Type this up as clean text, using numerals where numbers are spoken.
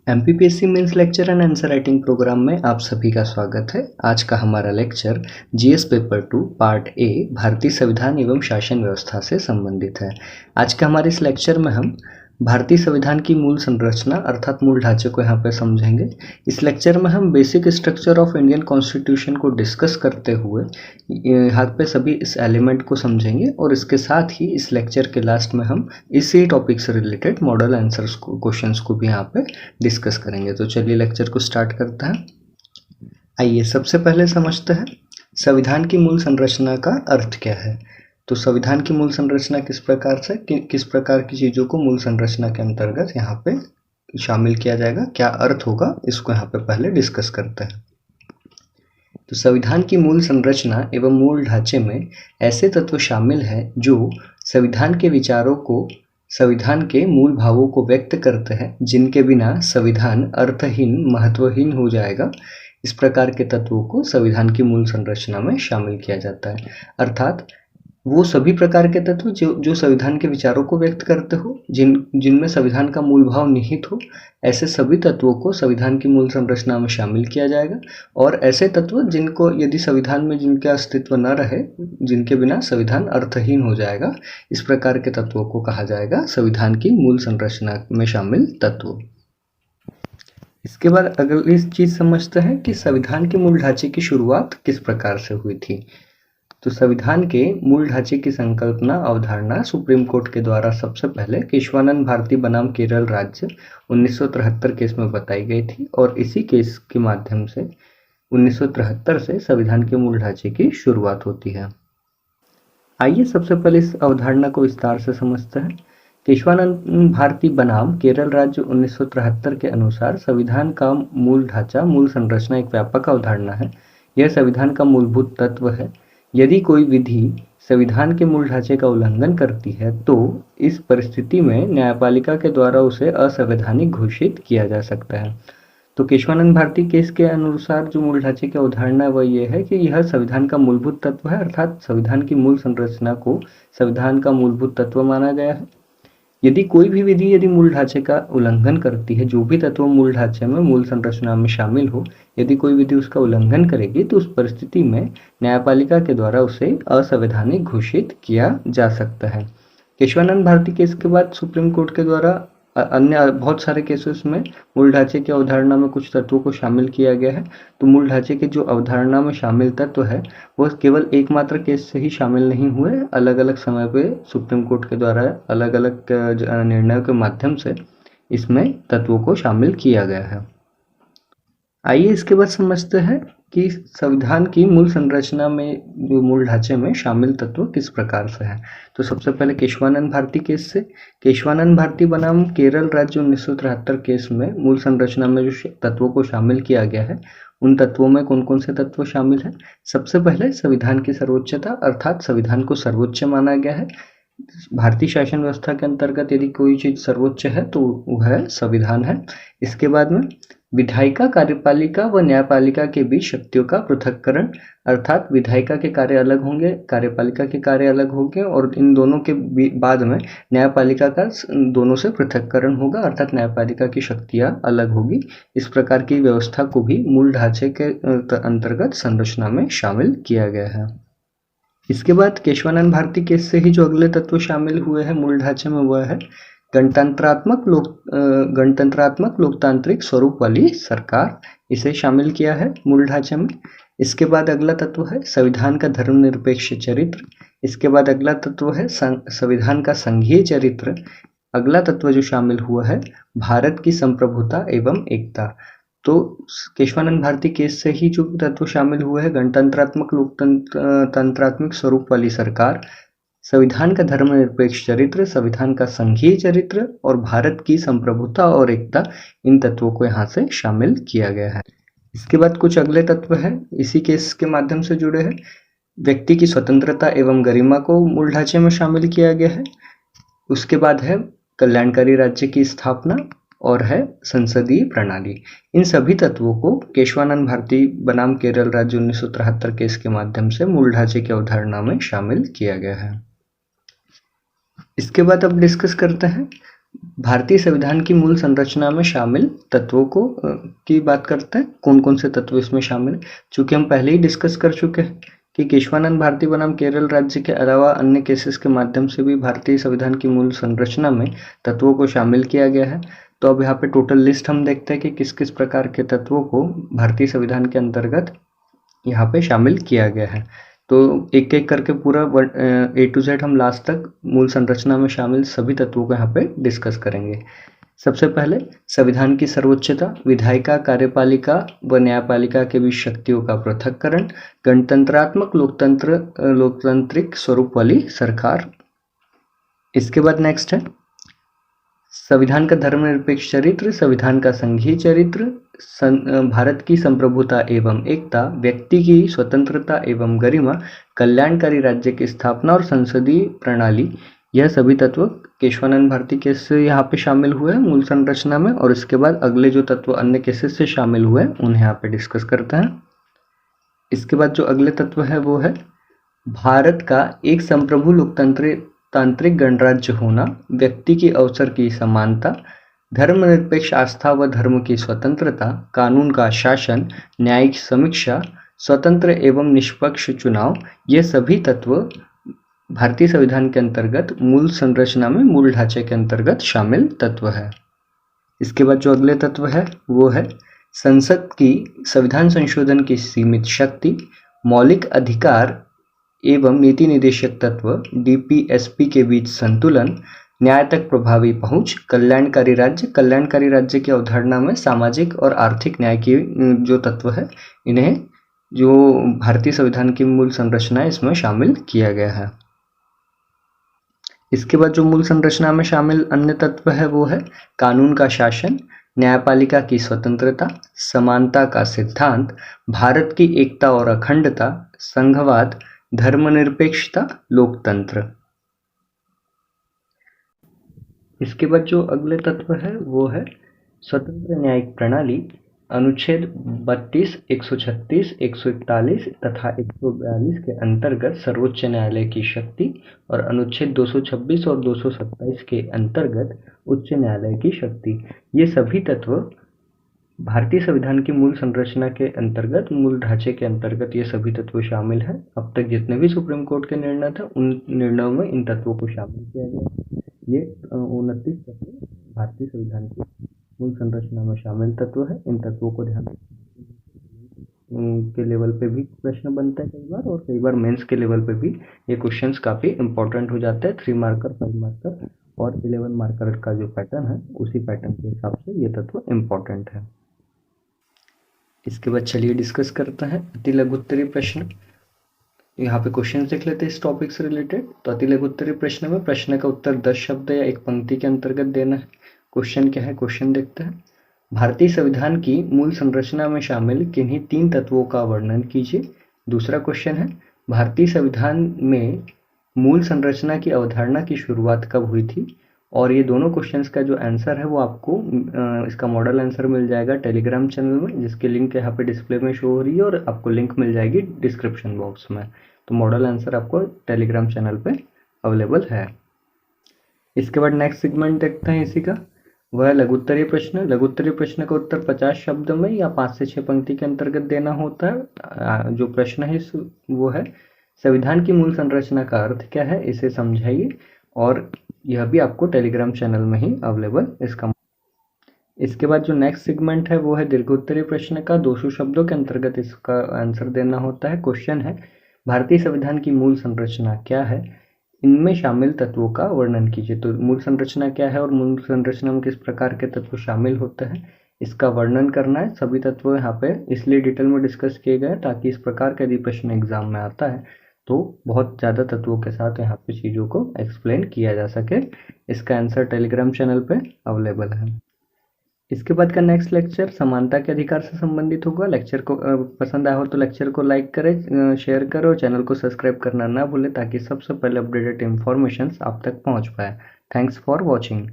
MPPSC mains lecture and answer writing programme में आप सभी का स्वागत है। आज का हमारा lecture GS paper 2 part A भारतीय संविधान एवं शासन व्यवस्था से संबंधित है। आज के हमारे इस लेक्चर में हम भारतीय संविधान की मूल संरचना अर्थात मूल ढांचे को यहाँ पे समझेंगे। इस लेक्चर में हम basic structure of Indian constitution को डिस्कस करते हुए यहाँ पे सभी इस एलिमेंट को समझेंगे और इसके साथ ही इस लेक्चर के लास्ट में हम इसी टॉपिक से रिलेटेड मॉडल आंसर्स को क्वेश्चंस को भी यहाँ पे डिस्कस करेंगे। तो चलिए लेक्चर को स्टार्ट करते हैं। आइए सबसे पहले समझते हैं संविधान की मूल संरचना का अर्थ क्या है। तो संविधान की मूल संरचना किस प्रकार से किस प्रकार की चीज़ों को मूल संरचना के अंतर्गत यहाँ पे शामिल किया जाएगा, क्या अर्थ होगा, इसको यहाँ पे पहले डिस्कस करते हैं। तो संविधान की मूल संरचना एवं मूल ढांचे में ऐसे तत्व शामिल हैं जो संविधान के विचारों को, संविधान के मूल भावों को व्यक्त करते हैं, जिनके बिना संविधान अर्थहीन, महत्वहीन हो जाएगा। इस प्रकार के तत्वों को संविधान की मूल संरचना में शामिल किया जाता है। अर्थात वो सभी प्रकार के तत्व जो संविधान के विचारों को व्यक्त करते हो, जिनमें संविधान का मूल भाव निहित हो, ऐसे सभी तत्वों को संविधान की मूल संरचना में शामिल किया जाएगा। और ऐसे तत्व जिनको यदि संविधान में जिनका अस्तित्व न रहे, जिनके बिना संविधान अर्थहीन हो जाएगा, इस प्रकार के तत्वों को कहा जाएगा संविधान की मूल संरचना में शामिल तत्व। इसके बाद अगली चीज समझते हैं कि संविधान के मूल ढांचे की शुरुआत किस प्रकार से हुई थी। तो संविधान के मूल ढांचे की संकल्पना अवधारणा सुप्रीम कोर्ट के द्वारा सबसे पहले केशवानंद भारती बनाम केरल राज्य 1973 केस में बताई गई थी और इसी केस के माध्यम से 1973 से संविधान के मूल ढांचे की शुरुआत होती है। आइए सबसे पहले इस अवधारणा को विस्तार से समझते हैं। केशवानंद भारती बनाम केरल राज्य 1973 के अनुसार संविधान का मूल ढांचा, मूल संरचना एक व्यापक अवधारणा है। यह संविधान का मूलभूत तत्व है। यदि कोई विधि संविधान के मूल ढांचे का उल्लंघन करती है तो इस परिस्थिति में न्यायपालिका के द्वारा उसे असंवैधानिक घोषित किया जा सकता है। तो केशवानंद भारती केस के अनुसार जो मूल ढांचे की अवधारणा है वह यह है कि यह संविधान का मूलभूत तत्व है, अर्थात संविधान की मूल संरचना को संविधान का मूलभूत तत्व माना गया है। यदि कोई भी विधि यदि मूल ढांचे का उल्लंघन करती है, जो भी तत्व मूल ढांचे में, मूल संरचना में शामिल हो, यदि कोई विधि उसका उल्लंघन करेगी तो उस परिस्थिति में न्यायपालिका के द्वारा उसे असंवैधानिक घोषित किया जा सकता है। केशवानंद भारती केस के बाद सुप्रीम कोर्ट के द्वारा अन्य बहुत सारे केसेस में मूल ढांचे की अवधारणा में कुछ तत्वों को शामिल किया गया है। तो मूल ढांचे के जो अवधारणा में शामिल तत्व है वह केवल एकमात्र केस से ही शामिल नहीं हुए, अलग अलग समय पे सुप्रीम कोर्ट के द्वारा अलग अलग निर्णयों के माध्यम से इसमें तत्वों को शामिल किया गया है। आइए इसके बाद समझते हैं कि संविधान की मूल संरचना में जो मूल ढांचे में शामिल तत्व किस प्रकार से है। तो सबसे पहले केशवानंद भारती केस से, केशवानंद भारती बनाम केरल राज्य 1973 केस में मूल संरचना में जो तत्वों को शामिल किया गया है, उन तत्वों में कौन कौन से तत्व शामिल है। सबसे पहले संविधान की सर्वोच्चता, अर्थात संविधान को सर्वोच्च माना गया है। भारतीय शासन व्यवस्था के अंतर्गत यदि कोई चीज सर्वोच्च है तो वह संविधान है। इसके बाद में विधायिका, कार्यपालिका व न्यायपालिका के बीच शक्तियों का पृथक्करण, अर्थात विधायिका के कार्य अलग होंगे, कार्यपालिका के कार्य अलग होंगे और इन दोनों के बाद में न्यायपालिका का दोनों से पृथक्करण होगा, अर्थात न्यायपालिका की शक्तियां अलग होगी। इस प्रकार की व्यवस्था को भी मूल ढांचे के अंतर्गत संरचना में शामिल किया गया है। इसके बाद केशवानंद भारती केस से ही जो अगले तत्व शामिल हुए हैं मूल ढांचे में वह है गणतंत्रात्मक लोकतांत्रिक स्वरूप वाली सरकार, इसे शामिल किया है मूल ढांचे में। इसके बाद अगला तत्व है संविधान का धर्मनिरपेक्ष चरित्र। इसके बाद अगला तत्व है संविधान का संघीय चरित्र। अगला तत्व जो शामिल हुआ है भारत की संप्रभुता एवं एकता। तो केशवानंद भारती केस से ही जो तत्व शामिल हुए हैं गणतंत्रात्मक लोकतंत्रात्मक स्वरूप वाली सरकार, संविधान का धर्मनिरपेक्ष चरित्र, संविधान का संघीय चरित्र और भारत की संप्रभुता और एकता, इन तत्वों को यहाँ से शामिल किया गया है। इसके बाद कुछ अगले तत्व हैं इसी केस के माध्यम से जुड़े हैं। व्यक्ति की स्वतंत्रता एवं गरिमा को मूल ढांचे में शामिल किया गया है। उसके बाद है कल्याणकारी राज्य की स्थापना और है संसदीय प्रणाली। इन सभी तत्वों को केशवानंद भारती बनाम केरल राज्य 1973 केस के माध्यम से मूल ढांचे की अवधारणा में शामिल किया गया है। इसके बाद अब डिस्कस करते हैं भारतीय संविधान की मूल संरचना में शामिल तत्वों को की बात करते हैं, कौन कौन से तत्व इसमें शामिल है। चूंकि हम पहले ही डिस्कस कर चुके हैं कि केशवानंद भारती बनाम केरल राज्य के अलावा अन्य केसेस के माध्यम से भी भारतीय संविधान की मूल संरचना में तत्वों को शामिल किया गया है। तो अब यहाँ पे टोटल लिस्ट हम देखते हैं कि किस किस प्रकार के तत्वों को भारतीय संविधान के अंतर्गत यहाँ पे शामिल किया गया है। तो एक एक करके पूरा A to Z हम लास्ट तक मूल संरचना में शामिल सभी तत्वों को यहाँ पे डिस्कस करेंगे। सबसे पहले संविधान की सर्वोच्चता, विधायिका, कार्यपालिका व न्यायपालिका के बीच शक्तियों का पृथक्करण, गणतंत्रात्मक लोकतांत्रिक स्वरूप वाली सरकार। इसके बाद नेक्स्ट है संविधान का धर्मनिरपेक्ष चरित्र, संविधान का संघीय चरित्र, भारत की संप्रभुता एवं एकता, व्यक्ति की स्वतंत्रता एवं गरिमा, कल्याणकारी राज्य की स्थापना और संसदीय प्रणाली। यह सभी तत्व केशवानंद भारती केस से यहाँ पे शामिल हुए हैं मूल संरचना में। और इसके बाद अगले जो तत्व अन्य केसेस से शामिल हुए उन्हें यहाँ पे डिस्कस करते हैं। इसके बाद जो अगले तत्व है वो है भारत का एक संप्रभु लोकतांत्रिक गणराज्य होना, व्यक्ति की अवसर की समानता, धर्मनिरपेक्ष आस्था व धर्म की स्वतंत्रता, कानून का शासन, न्यायिक समीक्षा, स्वतंत्र एवं निष्पक्ष चुनाव। ये सभी तत्व भारतीय संविधान के अंतर्गत मूल संरचना में मूल ढांचे के अंतर्गत शामिल तत्व है। इसके बाद जो अगले तत्व है वो है संसद की संविधान संशोधन की सीमित शक्ति, मौलिक अधिकार एवं नीति निदेशक तत्व, DPSP के बीच संतुलन, न्याय तक प्रभावी पहुंच, कल्याणकारी राज्य की अवधारणा में सामाजिक और आर्थिक न्याय की जो तत्व है इन्हें जो भारतीय संविधान की मूल संरचना है इसमें शामिल किया गया है। इसके बाद जो मूल संरचना में शामिल अन्य तत्व है वो है कानून का शासन, न्यायपालिका की स्वतंत्रता, समानता का सिद्धांत, भारत की एकता और अखंडता, संघवाद, धर्मनिरपेक्षता, लोकतंत्र। इसके बाद जो अगले तत्व है वो है स्वतंत्र न्यायिक प्रणाली, अनुच्छेद 32, 136, 141 तथा 142 के अंतर्गत सर्वोच्च न्यायालय की शक्ति और अनुच्छेद 226 और 227 के अंतर्गत उच्च न्यायालय की शक्ति। ये सभी तत्व भारतीय संविधान की मूल संरचना के अंतर्गत मूल ढांचे के अंतर्गत ये सभी तत्व शामिल हैं। अब तक जितने भी सुप्रीम कोर्ट के निर्णय थे उन निर्णयों में इन तत्वों को शामिल किया गया। ये 29 तत्व भारतीय संविधान की मूल संरचना में शामिल तत्व है। इन तत्वों को ध्यान के लेवल पे भी प्रश्न बनता है कई बार, और कई बार मेंस के लेवल पे भी ये क्वेश्चंस काफ़ी इंपॉर्टेंट हो जाते हैं। 3 मार्कर, 5 मार्कर और 11 मार्कर का जो पैटर्न है उसी पैटर्न के हिसाब से ये तत्व इम्पॉर्टेंट है। इसके बाद चलिए डिस्कस करते हैं अति लघुत्तरीय प्रश्न। यहाँ पे क्वेश्चन देख लेते हैं इस टॉपिक से रिलेटेड। तो अति लघुत्तरीय प्रश्न में प्रश्न का उत्तर 10 शब्द या एक पंक्ति के अंतर्गत देना है। क्वेश्चन क्या है, क्वेश्चन देखते हैं। भारतीय संविधान की मूल संरचना में शामिल किन्हीं 3 तत्वों का वर्णन कीजिए। दूसरा क्वेश्चन है भारतीय संविधान में मूल संरचना की अवधारणा की शुरुआत कब हुई थी। और ये दोनों क्वेश्चंस का जो आंसर है वो आपको इसका मॉडल आंसर मिल जाएगा टेलीग्राम चैनल में, जिसकी लिंक यहाँ पे डिस्प्ले में शो हो रही है और आपको लिंक मिल जाएगी डिस्क्रिप्शन बॉक्स में। तो मॉडल आंसर आपको टेलीग्राम चैनल पे अवेलेबल है। इसके बाद नेक्स्ट सेगमेंट देखते हैं इसी का, वह लघुत्तरीय प्रश्न। लघुत्तरीय प्रश्न का उत्तर 50 शब्द में या 5 से 6 पंक्ति के अंतर्गत देना होता है। जो प्रश्न है वो है संविधान की मूल संरचना का अर्थ क्या है, इसे समझाइए। और यह भी आपको टेलीग्राम चैनल में ही अवेलेबल इसका। इसके बाद जो नेक्स्ट सेगमेंट है वो है दीर्घोत्तरीय प्रश्न का। 200 शब्दों के अंतर्गत इसका आंसर देना होता है। क्वेश्चन है भारतीय संविधान की मूल संरचना क्या है, इनमें शामिल तत्वों का वर्णन कीजिए। तो मूल संरचना क्या है और मूल संरचना में किस प्रकार के तत्व शामिल होते हैं इसका वर्णन करना है। सभी तत्व यहाँ पे इसलिए डिटेल में डिस्कस किए गए ताकि इस प्रकार का यदि प्रश्न एग्जाम में आता है तो बहुत ज़्यादा तत्वों के साथ यहाँ पे चीज़ों को एक्सप्लेन किया जा सके। इसका आंसर टेलीग्राम चैनल पे अवेलेबल है। इसके बाद का नेक्स्ट लेक्चर समानता के अधिकार से संबंधित होगा। लेक्चर को पसंद आया हो तो लेक्चर को लाइक करें, शेयर करें और चैनल को सब्सक्राइब करना ना भूलें ताकि सबसे पहले अपडेटेड इन्फॉर्मेशन आप तक पहुँच पाए। Thanks for watching.